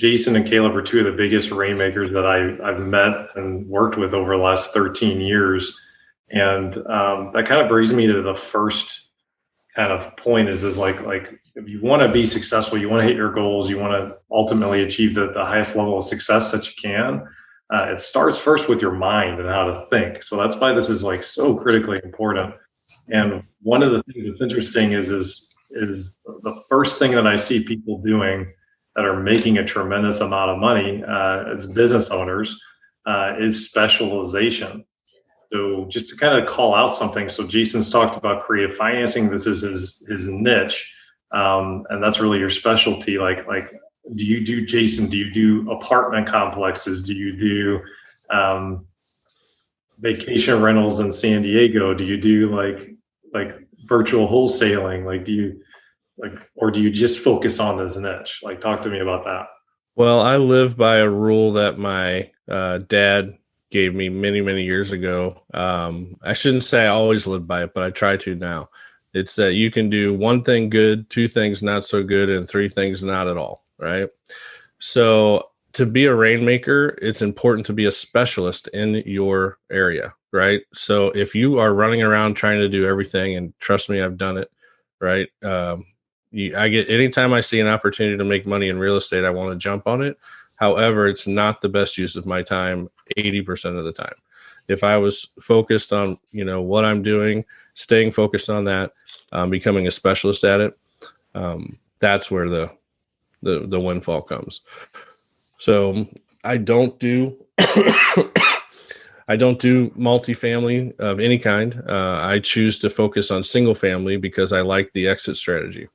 Jason and Caleb are two of the biggest rainmakers that I've met and worked with over the last 13 years. And that kind of brings me to the first kind of point is like if you want to be successful, you want to hit your goals, you want to ultimately achieve the highest level of success that you can. It starts first with your mind and how to think. So that's why this is like so critically important. And one of the things that's interesting is the first thing that I see people doing that are making a tremendous amount of money as business owners is specialization. So just to kind of call out something, so Jason's talked about creative financing. This is his niche, and that's really your specialty. Like, do you do, Jason? Do you do apartment complexes? Do you do vacation rentals in San Diego? Do you do like virtual wholesaling? Like, do you or do you just focus on this niche? Like, talk to me about that. Well, I live by a rule that my dad gave me many, many years ago. I shouldn't say I always live by it, but I try to now. It's that you can do one thing good, two things not so good, and three things not at all, right? So to be a rainmaker, it's important to be a specialist in your area, right? So if you are running around trying to do everything, and trust me, I've done it, right? I get, anytime I see an opportunity to make money in real estate, I want to jump on it. However, it's not the best use of my time 80% of the time. If I was focused on, what I'm doing, staying focused on that, becoming a specialist at it, that's where the windfall comes. So I don't do I don't do multifamily of any kind. I choose to focus on single family because I like the exit strategy.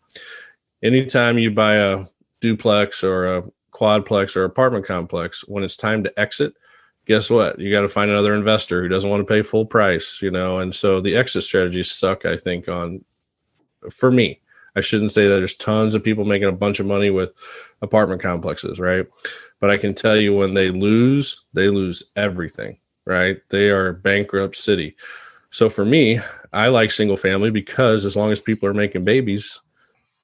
Anytime you buy a duplex or a quadplex or apartment complex, when it's time to exit, guess what? You got to find another investor who doesn't want to pay full price, and so the exit strategies suck, I think, for me. I shouldn't say that there's tons of people making a bunch of money with apartment complexes, right? But I can tell you when they lose everything, right? They are a bankrupt city. So for me, I like single family because as long as people are making babies,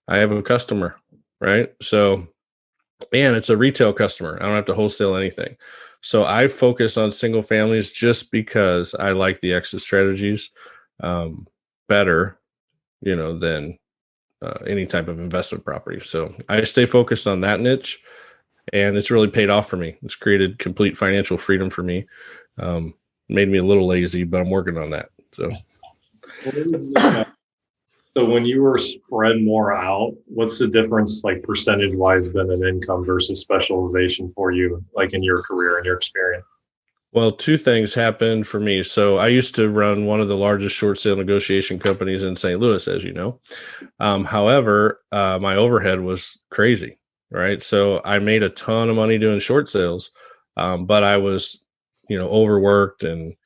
I have a customer, right? So, and it's a retail customer. I don't have to wholesale anything. So I focus on single families just because I like the exit strategies better, than any type of investment property. So I stay focused on that niche, and it's really paid off for me. It's created complete financial freedom for me. Made me a little lazy, but I'm working on that. So. So when you were spread more out, what's the difference, like percentage wise, been in income versus specialization for you, like in your career and your experience? Well, two things happened for me. So I used to run one of the largest short sale negotiation companies in St. Louis, as you know. However, my overhead was crazy, right? So I made a ton of money doing short sales, but I was, overworked and,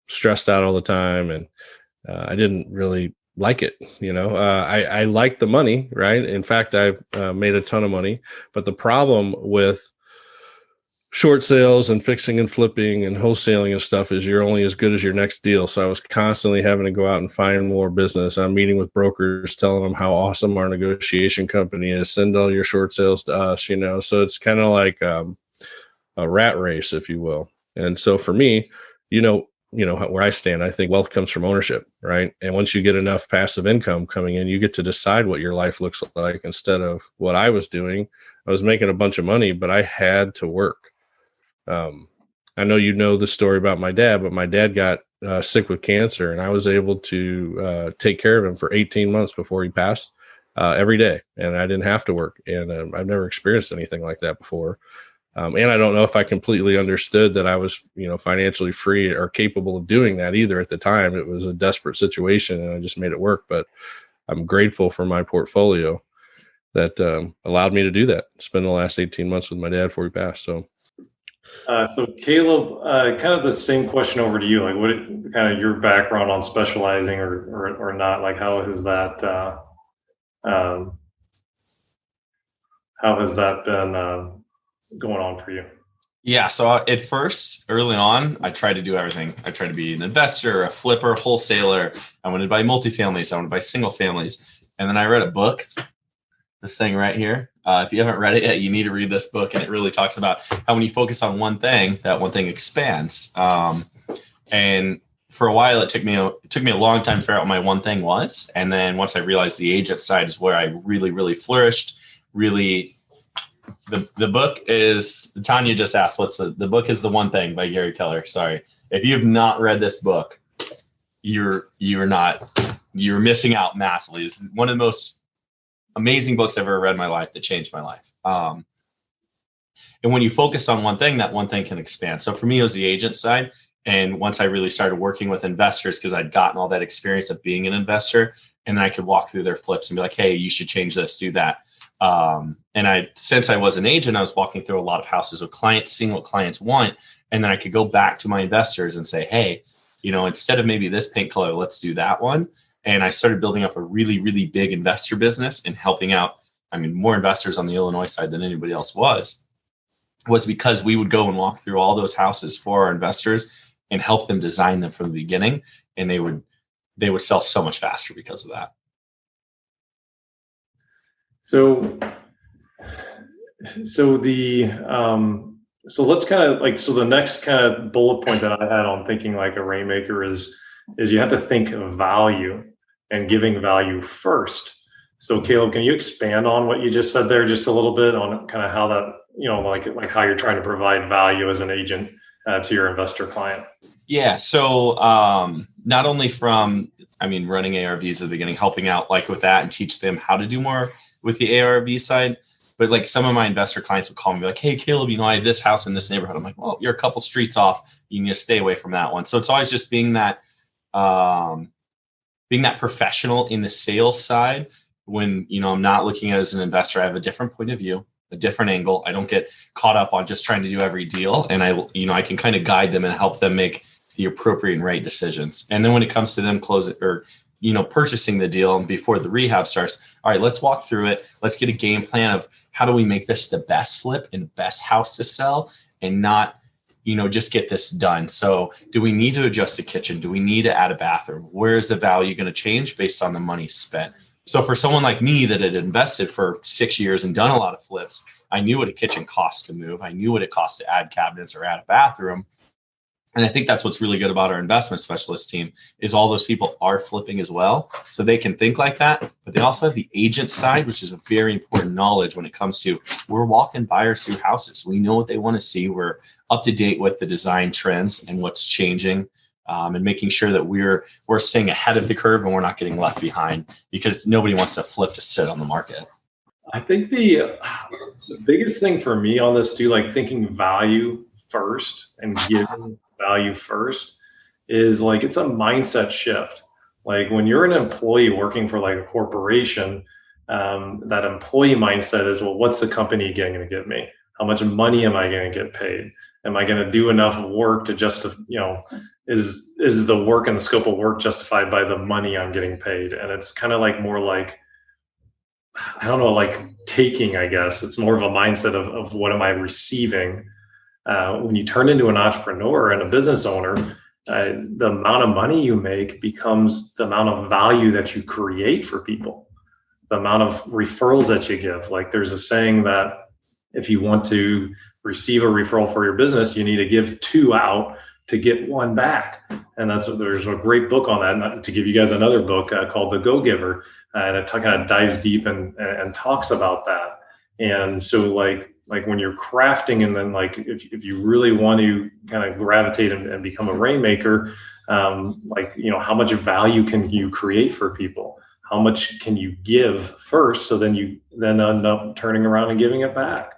stressed out all the time. And I didn't really like it. I liked the money, right? In fact, I've made a ton of money, but the problem with short sales and fixing and flipping and wholesaling and stuff is you're only as good as your next deal. So I was constantly having to go out and find more business. I'm meeting with brokers, telling them how awesome our negotiation company is. Send all your short sales to us, So it's kind of like a rat race, if you will. And so for me, where I stand, I think wealth comes from ownership, right? And once you get enough passive income coming in, you get to decide what your life looks like instead of what I was doing. I was making a bunch of money, but I had to work. I know the story about my dad, but my dad got sick with cancer, and I was able to take care of him for 18 months before he passed every day, and I didn't have to work. And I've never experienced anything like that before. And I don't know if I completely understood that I was, financially free or capable of doing that either at the time. It was a desperate situation, and I just made it work. But I'm grateful for my portfolio that allowed me to do that. Spend the last 18 months with my dad before he passed. So Caleb, kind of the same question over to you. Like, what kind of your background on specializing or not? Like, how has that been going on for you? Yeah, so at first, early on, I tried to do everything. I tried to be an investor, a flipper, wholesaler. I wanted to buy multifamilies. I wanted to buy single families. And then I read a book this thing right here. If you haven't read it yet, you need to read this book. And it really talks about how when you focus on one thing, that one thing expands. And for a while, it took me a long time to figure out what my one thing was. And then once I realized the agent side is where I really, really flourished. Really, the book is, Tanya just asked, the book is The One Thing by Gary Keller. Sorry. If you have not read this book, you're missing out massively. It's one of the most amazing books I've ever read in my life that changed my life. And when you focus on one thing, that one thing can expand. So for me, it was the agent side. And once I really started working with investors, because I'd gotten all that experience of being an investor, and then I could walk through their flips and be like, hey, you should change this, do that. And since I was an agent, I was walking through a lot of houses with clients, seeing what clients want. And then I could go back to my investors and say, hey, instead of maybe this paint color, let's do that one. And I started building up a really, really big investor business and helping out, more investors on the Illinois side than anybody else was because we would go and walk through all those houses for our investors and help them design them from the beginning. And they would sell so much faster because of that. So let's kind of so the next kind of bullet point that I had on thinking like a rainmaker is you have to think of value and giving value first. So Caleb, can you expand on what you just said there just a little bit on kind of how that, like how you're trying to provide value as an agent to your investor client? Yeah. So not only from, running ARVs at the beginning, helping out like with that and teach them how to do more with the ARV side, but like some of my investor clients would call me like, hey, Caleb, I have this house in this neighborhood. I'm like, well, you're a couple streets off. You need to stay away from that one. So it's always just being that professional in the sales side when, I'm not looking at it as an investor. I have a different point of view, a different angle. I don't get caught up on just trying to do every deal. And I can kind of guide them and help them make the appropriate and right decisions. And then when it comes to them purchasing the deal and before the rehab starts, all right, let's walk through it. Let's get a game plan of how do we make this the best flip and best house to sell and not, just get this done. So do we need to adjust the kitchen? Do we need to add a bathroom? Where is the value going to change based on the money spent? So for someone like me that had invested for 6 years and done a lot of flips, I knew what a kitchen cost to move. I knew what it cost to add cabinets or add a bathroom. And I think that's what's really good about our investment specialist team is all those people are flipping as well. So they can think like that, but they also have the agent side, which is a very important knowledge when it comes to we're walking buyers through houses. We know what they want to see. We're up to date with the design trends and what's changing and making sure that we're staying ahead of the curve and we're not getting left behind because nobody wants to flip to sit on the market. I think the biggest thing for me on this too, like thinking value first and giving value first is like it's a mindset shift. Like when you're an employee working for like a corporation, that employee mindset is, well, what's the company going to give me? How much money am I going to get paid? Am I going to do enough work to justify, is the work and the scope of work justified by the money I'm getting paid? And it's kind of like more like, I don't know, like taking, I guess. It's more of a mindset of what am I receiving? When you turn into an entrepreneur and a business owner, the amount of money you make becomes the amount of value that you create for people, the amount of referrals that you give. Like there's a saying that if you want to receive a referral for your business, you need to give 2 out to get 1 back. And there's a great book on that. To give you guys another book called The Go-Giver, and it kind of dives deep and talks about that. And so like when you're crafting, and then like if you really want to kind of gravitate and become a rainmaker, how much value can you create for people? How much can you give first? So then you end up turning around and giving it back.